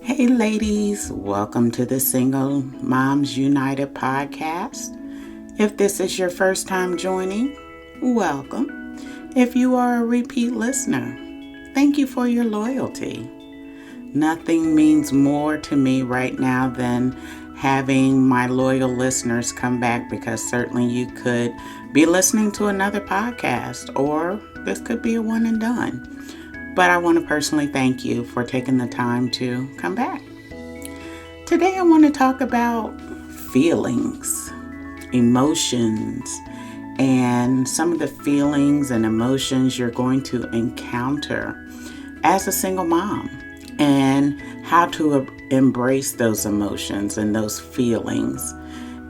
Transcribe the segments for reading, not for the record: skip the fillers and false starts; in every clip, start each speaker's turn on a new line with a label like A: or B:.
A: Hey, ladies, welcome to the Single Moms United podcast. If this is your first time joining, welcome. If you are a repeat listener, thank you for your loyalty. Nothing means more to me right now than having my loyal listeners come back, because certainly you could be listening to another podcast or this could be a one and done. But I want to personally thank you for taking the time to come back. Today I want to talk about feelings, emotions, and some of the feelings and emotions you're going to encounter as a single mom, and how to embrace those emotions and those feelings.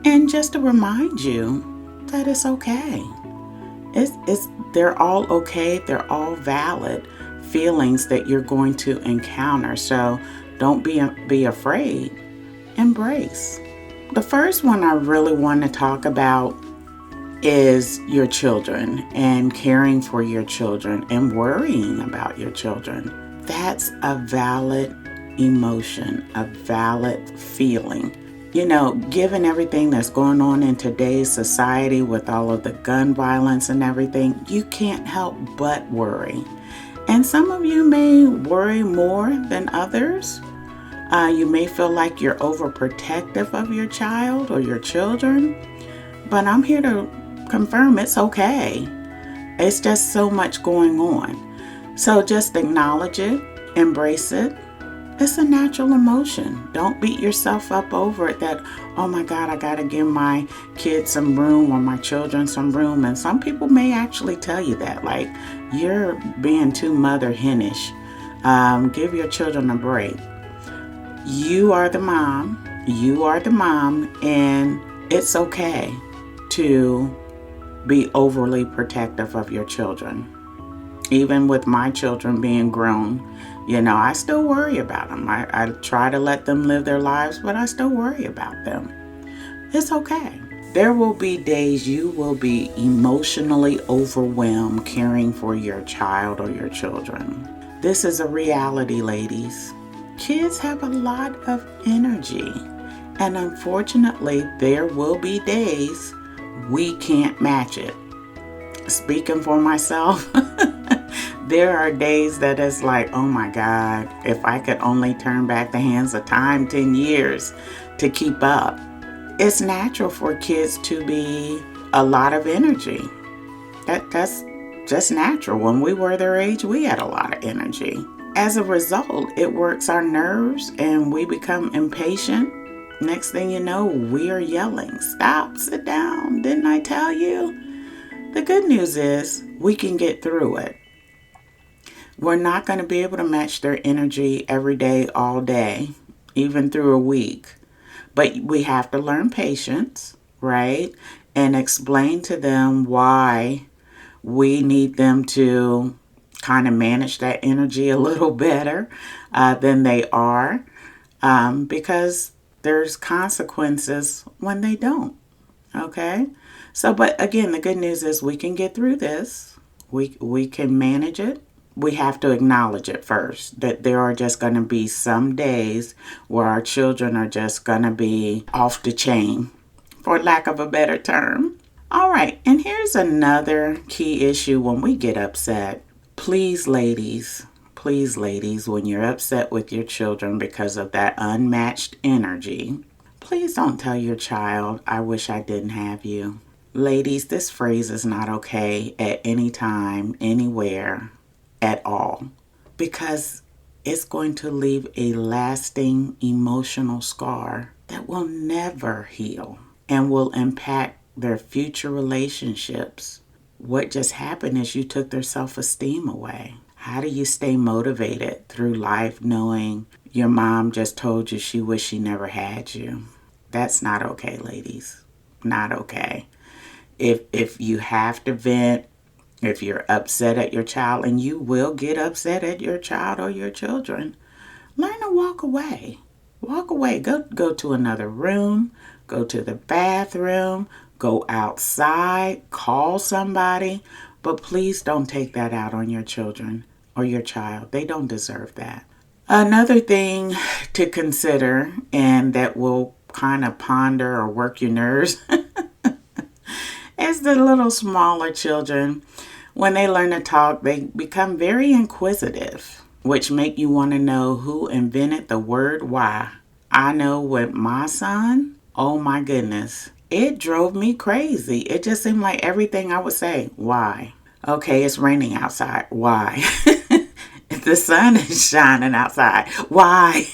A: And just to remind you that it's okay. They're all okay. They're all valid feelings that you're going to encounter. So don't be afraid. Embrace. The first one I really want to talk about is your children and caring for your children and worrying about your children. That's a valid emotion, a valid feeling. You know, given everything that's going on in today's society with all of the gun violence and everything, you can't help but worry. And some of you may worry more than others. You may feel like you're overprotective of your child or your children. But I'm here to confirm it's okay. It's just so much going on. So just acknowledge it, embrace it. It's a natural emotion. Don't beat yourself up over it that, oh my God, I got to give my kids some room or my children some room. And some people may actually tell you that, like, you're being too mother henish. Give your children a break. You are the mom. You are the mom, and it's okay to be overly protective of your children. Even with my children being grown, I still worry about them. I try to let them live their lives, but I still worry about them. It's okay. There will be days you will be emotionally overwhelmed caring for your child or your children. This is a reality, ladies. Kids have a lot of energy, and unfortunately, there will be days we can't match it. Speaking for myself, there are days that it's like, oh my God, if I could only turn back the hands of time 10 years to keep up. It's natural for kids to be a lot of energy. That's just natural. When we were their age, we had a lot of energy. As a result, it works our nerves and we become impatient. Next thing you know, we are yelling, stop, sit down, didn't I tell you? The good news is we can get through it. We're not going to be able to match their energy every day, all day, even through a week. But we have to learn patience, right? And explain to them why we need them to kind of manage that energy a little better than they are, because there's consequences when they don't. Okay? So, but again, the good news is we can get through this. We can manage it. We have to acknowledge it first, that there are just going to be some days where our children are just going to be off the chain, for lack of a better term. All right, and here's another key issue when we get upset. Please, ladies, when you're upset with your children because of that unmatched energy, please don't tell your child, I wish I didn't have you. Ladies, this phrase is not okay at any time, anywhere, at all, because it's going to leave a lasting emotional scar that will never heal and will impact their future relationships. What just happened is you took their self-esteem away. How do you stay motivated through life knowing your mom just told you she wished she never had you? That's not okay, ladies. Not okay. If you have to vent, if you're upset at your child, and you will get upset at your child or your children, learn to walk away. Walk away. Go to another room. Go to the bathroom. Go outside. Call somebody. But please don't take that out on your children or your child. They don't deserve that. Another thing to consider, and that will kind of ponder or work your nerves, is the little smaller children. When they learn to talk, they become very inquisitive, which make you want to know who invented the word why. I know with my son, oh my goodness, it drove me crazy. It just seemed like everything I would say, why? Okay, it's raining outside. Why? The sun is shining outside. Why?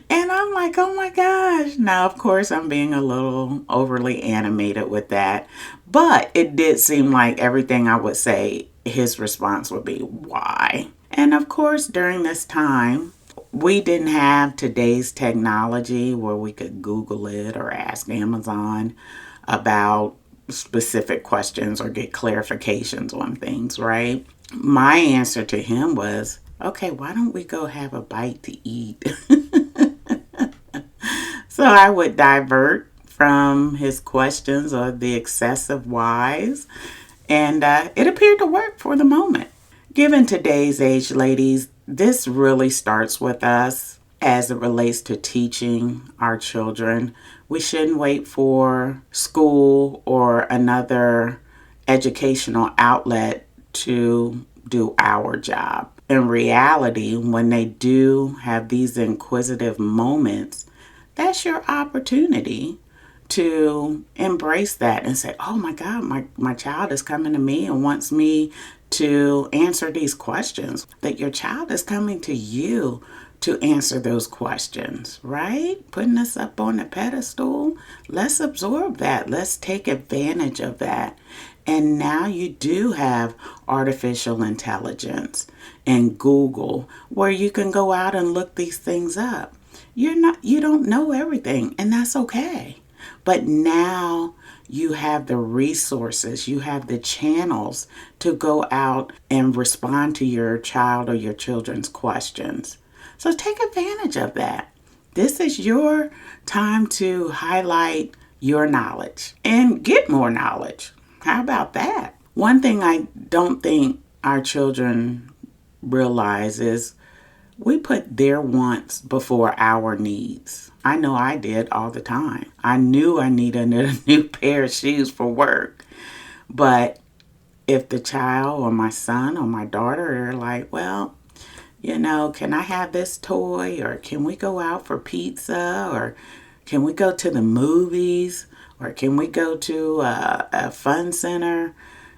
A: And I'm like, oh my gosh. Now, of course, I'm being a little overly animated with that. But it did seem like everything I would say, his response would be, why? And of course, during this time, we didn't have today's technology where we could Google it or ask Amazon about specific questions or get clarifications on things, right? My answer to him was, okay, why don't we go have a bite to eat? So I would divert from his questions or the excessive whys, and it appeared to work for the moment. Given today's age, ladies, this really starts with us as it relates to teaching our children. We shouldn't wait for school or another educational outlet to do our job. In reality, when they do have these inquisitive moments, that's your opportunity to embrace that and say, oh my God, my child is coming to me and wants me to answer these questions. That your child is coming to you to answer those questions, right? Putting us up on a pedestal. Let's absorb that. Let's take advantage of that. And now you do have artificial intelligence and Google where you can go out and look these things up. You don't know everything, and that's okay. But now you have the resources, you have the channels to go out and respond to your child or your children's questions. So take advantage of that. This is your time to highlight your knowledge and get more knowledge. How about that? One thing I don't think our children realize is we put their wants before our needs. I know I did all the time. I knew I needed a new pair of shoes for work. But if the child or my son or my daughter are like, well, can I have this toy? Or can we go out for pizza? Or can we go to the movies? Or can we go to a fun center?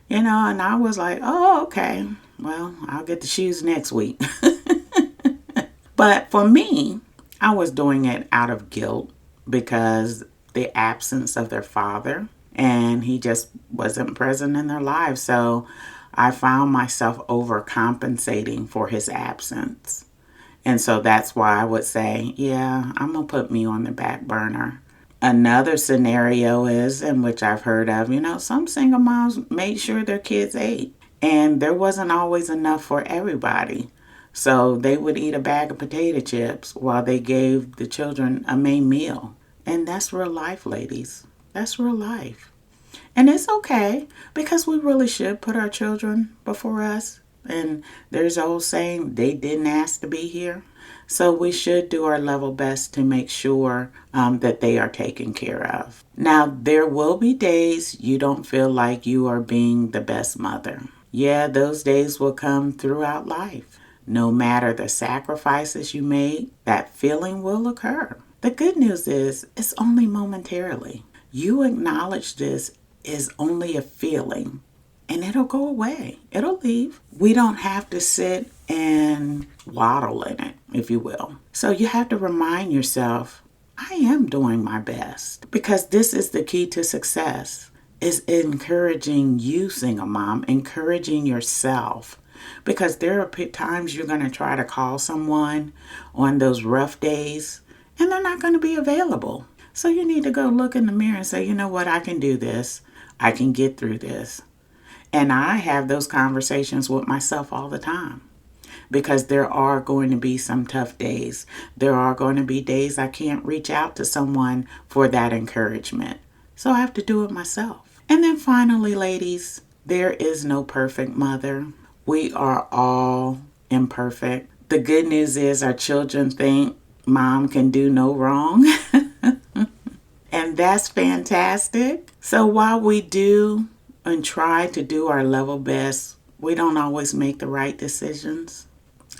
A: And I was like, oh, okay. Well, I'll get the shoes next week. But for me, I was doing it out of guilt because the absence of their father, and he just wasn't present in their lives. So I found myself overcompensating for his absence. And so that's why I would say, yeah, I'm going to put me on the back burner. Another scenario is, in which I've heard of, some single moms made sure their kids ate. And there wasn't always enough for everybody. So they would eat a bag of potato chips while they gave the children a main meal. And that's real life, ladies. That's real life. And it's okay because we really should put our children before us. And there's an old saying, they didn't ask to be here. So we should do our level best to make sure that they are taken care of. Now, there will be days you don't feel like you are being the best mother. Yeah, those days will come throughout life. No matter the sacrifices you make, that feeling will occur. The good news is it's only momentarily. You acknowledge this is only a feeling and it'll go away. It'll leave. We don't have to sit and waddle in it, if you will. So you have to remind yourself, I am doing my best, because this is the key to success, is encouraging you, single mom, encouraging yourself. Because there are times you're going to try to call someone on those rough days and they're not going to be available. So you need to go look in the mirror and say, you know what, I can do this. I can get through this. And I have those conversations with myself all the time. Because there are going to be some tough days. There are going to be days I can't reach out to someone for that encouragement. So I have to do it myself. And then finally, ladies, there is no perfect mother. We are all imperfect. The good news is our children think mom can do no wrong. And that's fantastic. So while we do and try to do our level best, we don't always make the right decisions.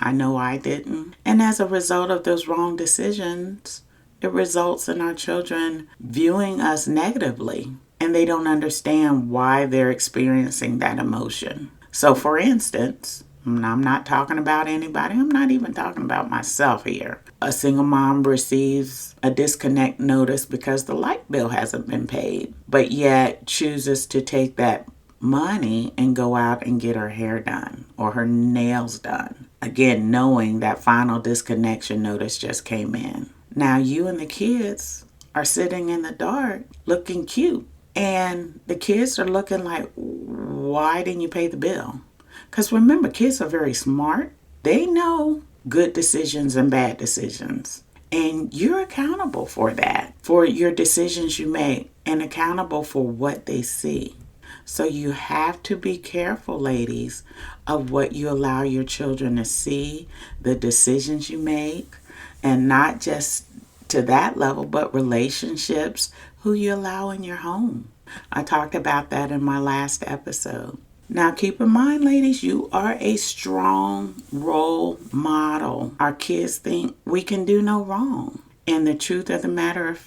A: I know I didn't. And as a result of those wrong decisions, it results in our children viewing us negatively, and they don't understand why they're experiencing that emotion. So, for instance, and I'm not talking about anybody, I'm not even talking about myself here. A single mom receives a disconnect notice because the light bill hasn't been paid, but yet chooses to take that money and go out and get her hair done or her nails done. Again, knowing that final disconnection notice just came in. Now you and the kids are sitting in the dark looking cute. And the kids are looking like, why didn't you pay the bill? Because remember, kids are very smart. They know good decisions and bad decisions. And you're accountable for that, for your decisions you make, and accountable for what they see. So you have to be careful, ladies, of what you allow your children to see, the decisions you make, and not just to that level, but relationships, who you allow in your home. I talked about that in my last episode. Now, keep in mind, ladies, you are a strong role model. Our kids think we can do no wrong. And the truth of the matter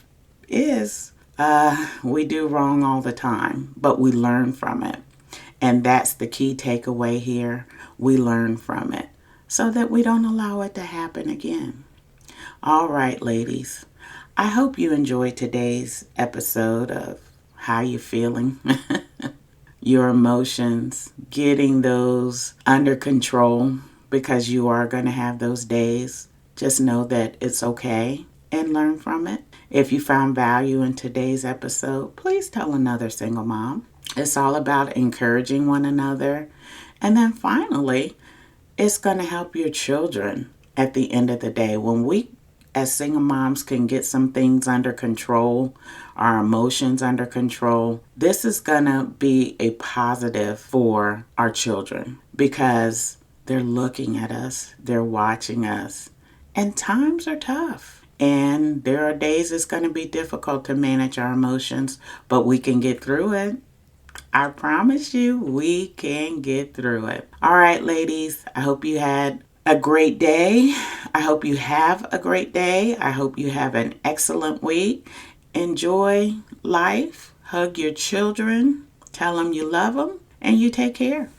A: is, we do wrong all the time, but we learn from it. And that's the key takeaway here. We learn from it so that we don't allow it to happen again. All right, ladies. I hope you enjoyed today's episode of How You Feeling? Your emotions, getting those under control, because you are going to have those days. Just know that it's okay and learn from it. If you found value in today's episode, please tell another single mom. It's all about encouraging one another. And then finally, it's going to help your children at the end of the day. When we as single moms can get some things under control, our emotions under control, this is going to be a positive for our children because they're looking at us, they're watching us, and times are tough. And there are days it's going to be difficult to manage our emotions, but we can get through it. I promise you, we can get through it. All right, ladies, I hope you had a great day. I hope you have a great day. I hope you have an excellent week. Enjoy life. Hug your children. Tell them you love them. And you take care.